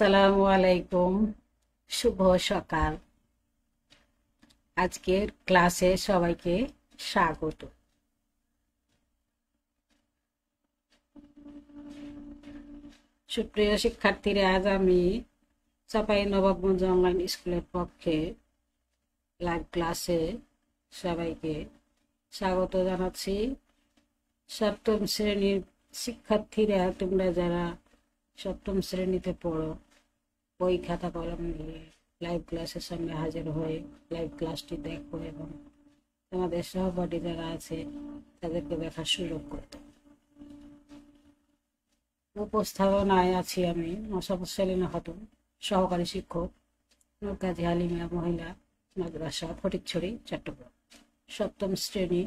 আসসালামু আলাইকুম, শুভ সকাল। আজকের ক্লাসে সবাইকে স্বাগত। সুপ্রিয় শিক্ষার্থীরা, আজ আমি চাঁপাইনবাবগঞ্জ অনলাইন স্কুলের পক্ষে লাইভ ক্লাসে সবাইকে স্বাগত জানাচ্ছি। সপ্তম শ্রেণীর শিক্ষার্থীরা, তোমরা যারা সপ্তম শ্রেণীতে পড়ো, বই খাতা কলম নিয়ে লাইভ ক্লাসের সামনে হাজির হয়ে লাইভ ক্লাসটি দেখো এবং তোমাদের সহপাঠী যারা আছে তাদেরকে দেখার সুযোগ করতে। উপস্থাপনায় আছি আমি মোসাম্মদ সেলিনা খাতুন, সহকারী শিক্ষক, নূরকাজি হালিমিয়া মহিলা মাদ্রাসা, ফটিকছড়ি, চট্টগ্রাম। সপ্তম শ্রেণী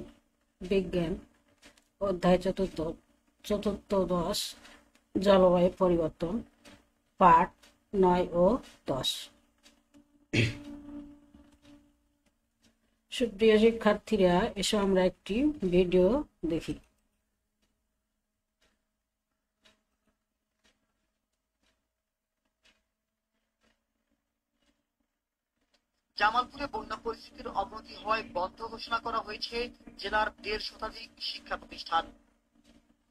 বিজ্ঞান, অধ্যায় চতুর্থদশ জলবায়ু পরিবর্তন, পাঠ 9 ও 10। সুপ্রিয় শিক্ষার্থীরা, এসো আমরা একটি ভিডিও দেখি। জামালপুরে বন্যা পরিস্থিতির অবনতি হওয়ায় বন্ধ ঘোষণা করা হয়েছে জেলার 1.5 শতাধিক শিক্ষা প্রতিষ্ঠান।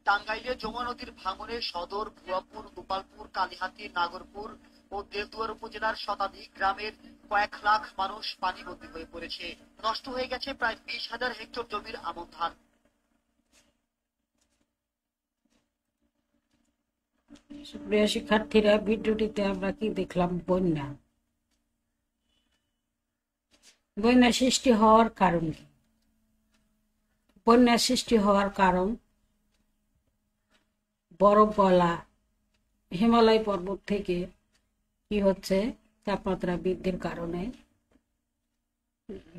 টাঙ্গাইলে যমুনা নদীর ভাঙনে সদর, ভুয়াপুর, গোপালপুর, কালিহাতী, নাগরপুর ও দেলদুয়ার উপজেলার শতাধিক গ্রামের কয়েক লাখ মানুষ পানিবন্দী হয়ে পড়েছে। নষ্ট হয়ে গেছে প্রায় 20,000 হেক্টর জমির আমন ধান। সুপ্রিয় শিক্ষার্থীরা, ভিডিওটিতে আমরা কি দেখলাম? বন্যা সৃষ্টি হওয়ার কারণ কি? বন্যা সৃষ্টি হওয়ার কারণ বরফ গলা, হিমালয় পর্বত থেকে কি হচ্ছে, তাপমাত্রা বৃদ্ধির কারণে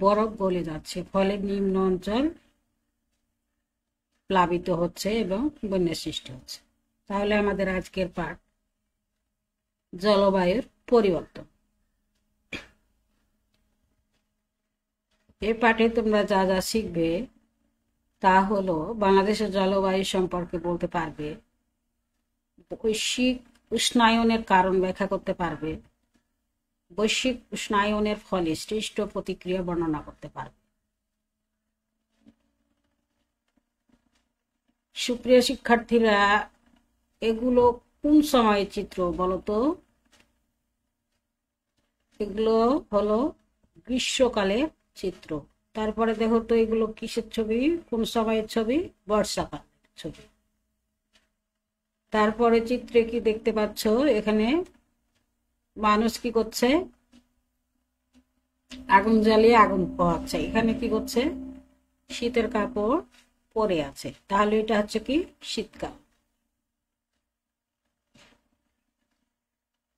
বরফ গলে যাচ্ছে, ফলে নিম্ন অঞ্চল প্লাবিত হচ্ছে এবং বন্যা সৃষ্টি হচ্ছে। তাহলে আমাদের আজকের পাঠ জলবায়ুর পরিবর্তন। এই পাঠে তোমরা যা যা শিখবে তা হলো বাংলাদেশের জলবায়ু সম্পর্কে বলতে পারবে, বৈশ্বিক উষ্ণায়নের কারণ ব্যাখ্যা করতে পারবে, বৈশ্বিক উষ্ণায়নের ফলে সৃষ্ট প্রতিক্রিয়া বর্ণনা করতে পারবে। সুপ্রিয় শিক্ষার্থীরা, এগুলো কোন সময়ের চিত্র বলতো? এগুলো হলো গ্রীষ্মকালের চিত্র। তারপরে দেখো তো এগুলো কিসের ছবি, কোন সময়ের ছবি? বর্ষাকালের ছবি। তারপরে চিত্রে কি দেখতে পাচ্ছ? এখানে মানুষ কি করছে? আগুন জ্বালিয়ে আগুন পোহাচ্ছে। এখানে কি করছে? শীতের কাপড় পরে আছে। তাহলে এটা হচ্ছে কি শীতকাল।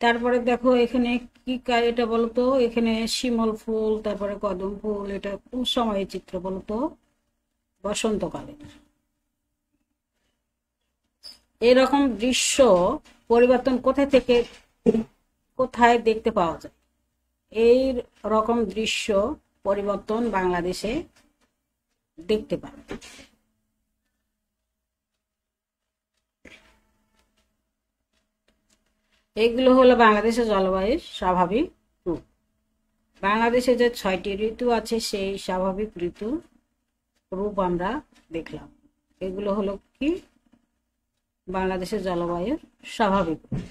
তারপরে দেখো এখানে কি এটা বলতো? এখানে শিমল ফুল, তারপরে কদম ফুল। এটা কোন সময়ের চিত্র বলতো? বসন্তকালের। এরকম দৃশ্য পরিবর্তন কোথায় থেকে কোথায় দেখতে পাওয়া যায়? এই রকম দৃশ্য পরিবর্তন বাংলাদেশে দেখতে পাবে। এগুলো হলো বাংলাদেশের জলবায়ুর স্বাভাবিক রূপ। বাংলাদেশে যে 6টি ঋতু আছে সেই স্বাভাবিক ঋতু রূপ আমরা দেখলাম। এগুলো হলো কি বাংলাদেশের জলবায়ুর স্বাভাবিক রূপ।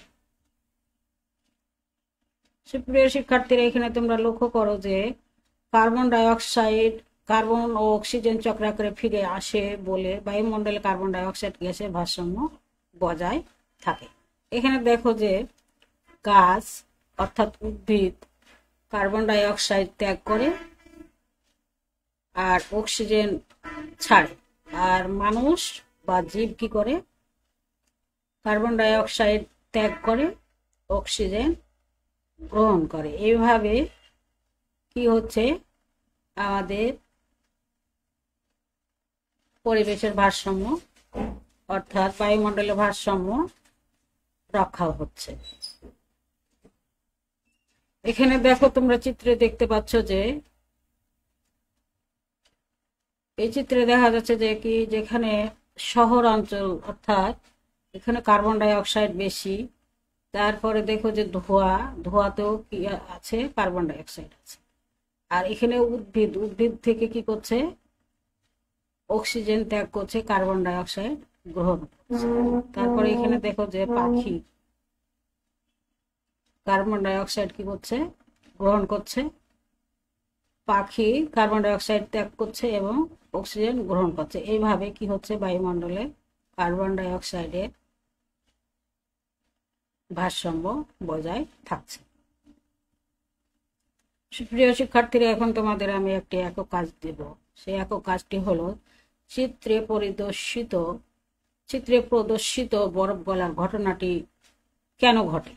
সুপ্রিয় শিক্ষার্থীরা, এখানে তোমরা লক্ষ্য করো যে কার্বন ও অক্সিজেন চক্রাকারে ফিরে আসে বলে বায়ুমণ্ডলে কার্বন ডাই অক্সাইড গ্যাসের ভারসাম্য বজায় থাকে। এখানে দেখো যে গাছ অর্থাৎ উদ্ভিদ কার্বন ডাই অক্সাইড ত্যাগ করে আর অক্সিজেন ছাড়ে, আর মানুষ বা জীব কি করে? কার্বন ডাই অক্সাইড ত্যাগ করে অক্সিজেন গ্রহণ করে। এইভাবে কি হচ্ছে? আমাদের পরিবেশের ভারসাম্য অর্থাৎ বায়ুমণ্ডলের ভারসাম্য রক্ষা হচ্ছে। এখানে দেখো তোমরা চিত্রে দেখতে পাচ্ছ যে এই চিত্রে দেখা যাচ্ছে যে কি, যেখানে শহর অঞ্চল অর্থাৎ এখানে কার্বন ডাই অক্সাইড বেশি, তারপরে দেখো যে ধোঁয়া, ধোঁয়াতেও কি আছে, কার্বন ডাই অক্সাইড আছে। আর এখানে উদ্ভিদ, উদ্ভিদ থেকে কি করছে, অক্সিজেন ত্যাগ করছে, কার্বন ডাই অক্সাইড গ্রহণ করছে। তারপরে এখানে দেখো যে পাখি কার্বন ডাই অক্সাইড কি করছে, গ্রহণ করছে, পাখি কার্বন ডাই অক্সাইড ত্যাগ করছে এবং অক্সিজেন গ্রহণ করছে। এইভাবে কি হচ্ছে, বায়ুমণ্ডলে কার্বন ডাই অক্সাইডের ভারসাম্য বজায় থাকছে। সুপ্রিয় শিক্ষার্থীরা, এখন তোমাদের আমি একটি একক কাজ দেব। সেই একক কাজটি হলো চিত্রে প্রদর্শিত বরফ গলার ঘটনাটি কেন ঘটে।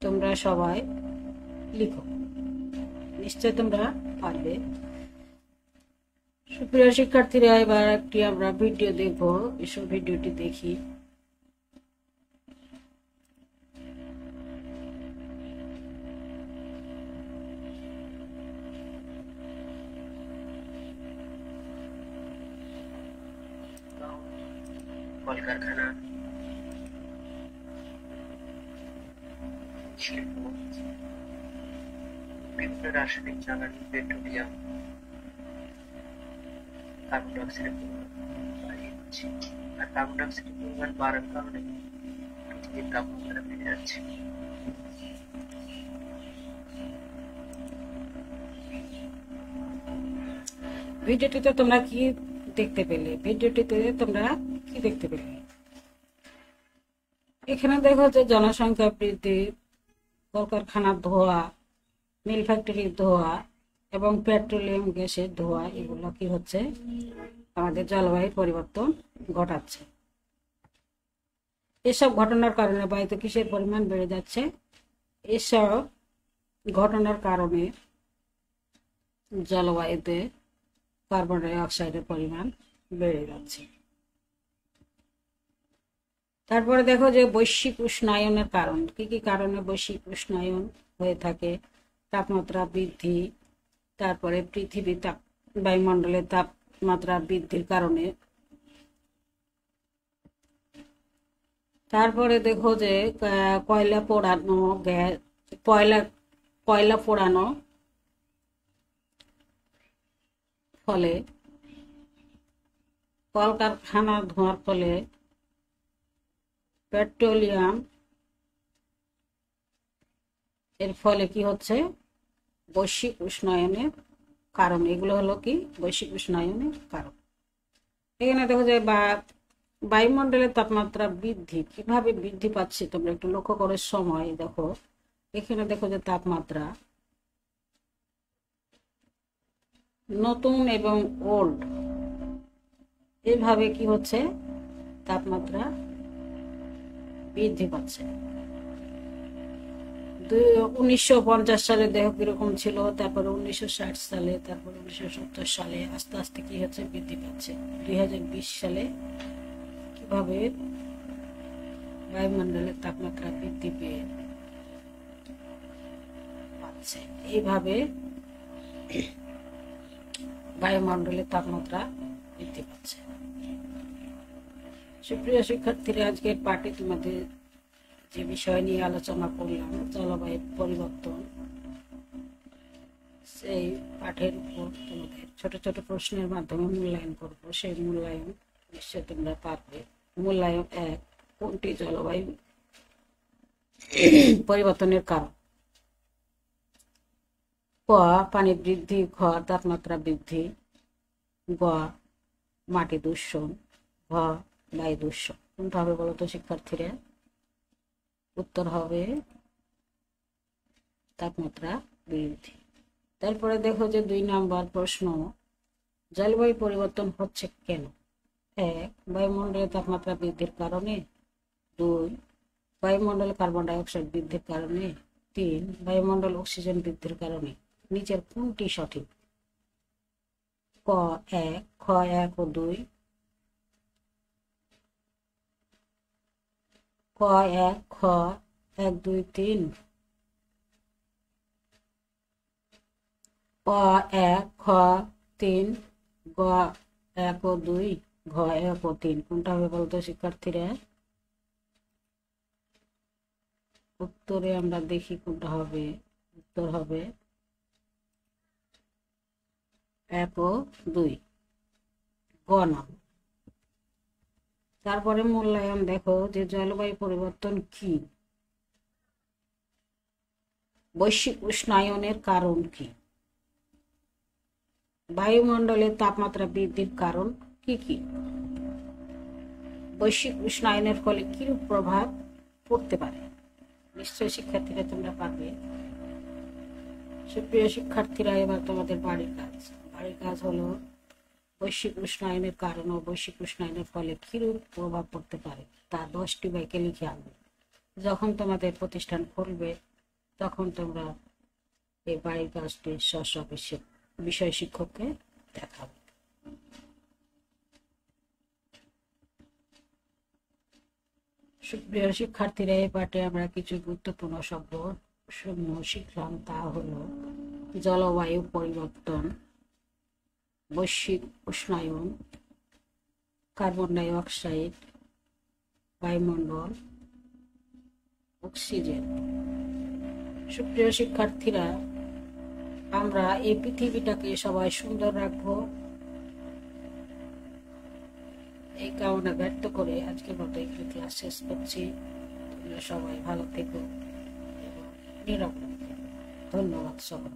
তোমরা সবাই লিখো, নিশ্চয় তোমরা পারবে। সুপ্রিয় শিক্ষার্থীরা, এবার একটি আমরা ভিডিও দেখবো, এসব ভিডিওটি দেখি। কলকারখানা, শিল্প, বিভিন্ন রাসায়নিক জ্বালানি, পেট্রোলিয়াম, কার্বন ডাইঅক্সাইডের পরিমাণ বাড়িয়ে দিচ্ছে। আর কার্বন ডাইঅক্সাইডের পরিমাণ বাড়ার কারণে পৃথিবীর তাপমাত্রা বেড়ে যাচ্ছে। ভিডিওটিতে তোমরা কি দেখতে পেলে? এখানে দেখো যে জনসংখ্যা বৃদ্ধি, কলকারখানার ধোঁয়া, মিল ফ্যাক্টরির ধোঁয়া এবং পেট্রোলিয়াম গ্যাসের ধোঁয়া, এগুলো কি হচ্ছে, আমাদের জলবায়ুর পরিবর্তন ঘটাচ্ছে। এসব ঘটনার কারণে বায়ুতে কিসের পরিমাণ বেড়ে যাচ্ছে? এসব ঘটনার কারণে জলবায়ুতে কার্বন ডাই অক্সাইডের পরিমাণ বেড়ে যাচ্ছে। তারপরে দেখো যে বৈশ্বিক উষ্ণায়নের কারণ কি কি কারণে বৈশ্বিক উষ্ণায়ন হয়ে থাকে। তাপমাত্রা বৃদ্ধি, তারপরে বায়ুমণ্ডলের তাপমাত্রা বৃদ্ধির কারণে। তারপরে দেখো যে কয়লা পোড়ানো, কয়লা পোড়ানো ফলে, কলকারখানার ধোঁয়ার ফলে, পেট্রোলিয়াম এর ফলে কি হচ্ছে, বৈশ্বিক উষ্ণায়নের কারণ। এগুলো হলো কি বৈশ্বিক উষ্ণায়নের কারণ। এখানে দেখো যে বায়ুমণ্ডলের তাপমাত্রা বৃদ্ধি কিভাবে বৃদ্ধি পাচ্ছে, তোমরা একটু লক্ষ্য করে সময় দেখো। এখানে দেখো যে তাপমাত্রা নতুন এবং ওল্ড, এইভাবে কি হচ্ছে, তাপমাত্রা বৃদ্ধি পাচ্ছে। 1950 সালে দেখো কিরকম ছিল, তারপরে 1960 সালে, তারপরে 1970 সালে, আস্তে আস্তে কি হচ্ছে, বৃদ্ধি পাচ্ছে। 2020 সালে কিভাবে বায়ুমণ্ডলের তাপমাত্রা বৃদ্ধি পেয়ে পাচ্ছে। এইভাবে বায়ুমণ্ডলের তাপমাত্রা বৃদ্ধি পাচ্ছে। সুপ্রিয় শিক্ষার্থীরা, আজকের পাঠে তোমাদের যে বিষয় নিয়ে আলোচনা করলাম, জলবায়ু পরিবর্তন, সেই পাঠের উপর তোমাদের ছোট ছোট প্রশ্নের মাধ্যমে মূল্যায়ন করব। সেই মূল্যায়ন নিশ্চয় তোমরা পারবে। মূল্যায়ন 1, কোনটি জলবায়ু পরিবর্তনের কারণ? ক, পানি বৃদ্ধি, খ, তাপমাত্রা বৃদ্ধি, গ, মাটি দূষণ, ঘ, বায়ু দূষণ। কোনটা হবে বলতো শিক্ষার্থীরা? উত্তর হবে তাপমাত্রা বৃদ্ধি। তারপরে দেখো যে 2 নম্বর প্রশ্ন, জলবায়ু পরিবর্তন হচ্ছে কেন? 1, বায়ুমণ্ডলের তাপমাত্রা বৃদ্ধির কারণে, 2, বায়ুমণ্ডলে কার্বন ডাই অক্সাইড বৃদ্ধির কারণে, 3, বায়ুমণ্ডল অক্সিজেন বৃদ্ধির কারণে। নিচের কোনটি সঠিক? ক 1, খ 1 ও 2, ক 1, খ 1, 2, 3, ক 1, খ 3, গ 1 ও 2, ঘ 1 ও 3। কোনটা হবে বলতো শিক্ষার্থীরা? উত্তরে আমরা দেখি কোনটা হবে। উত্তর হবে 1 ও 2, গ নাম। তারপরে মূল্যায়ন দেখো যে জলবায়ু পরিবর্তন কি, বৈশ্বিক উষ্ণায়নের কারণ কি, বায়ুমণ্ডলের তাপমাত্রা বৃদ্ধির কারণ কি কি, বৈশ্বিক উষ্ণায়নের ফলে কিরূপ প্রভাব পড়তে পারে। নিশ্চয়ই শিক্ষার্থীরা তোমরা পারবে। সুপ্রিয় শিক্ষার্থীরা, এবার তোমাদের বাড়ির কাজ হলো বৈশ্বিক উষ্ণায়নের কারণ ও বৈশ্বিক উষ্ণায়নের ফলে কিরূপ প্রভাব পড়তে পারে তা 10টি বাক্যে লিখে আনবে। যখন তোমাদের প্রতিষ্ঠান খুলবে তখন তোমরা এই বাড়ির কাজটি স্ব বিষয় শিক্ষককে দেখাবে। সুপ্রিয় শিক্ষার্থীরা, এই পাঠে আমরা কিছু গুরুত্বপূর্ণ শব্দ সমূহ শিখলাম। তা হলো জলবায়ু পরিবর্তন, বৈশ্বিক উষ্ণায়ন, কার্বন ডাই অক্সাইড, বায়ুমণ্ডল, অক্সিজেন। সুপ্রিয় শিক্ষার্থীরা, আমরা এই পৃথিবীটাকে সবাই সুন্দর রাখবো, এই কামনা ব্যক্ত করে আজকের মতো একটু ক্লাস শেষ করছি। তোমরা সবাই ভালো থেকো এবং নিরাপদ থেকো। ধন্যবাদ সবাই।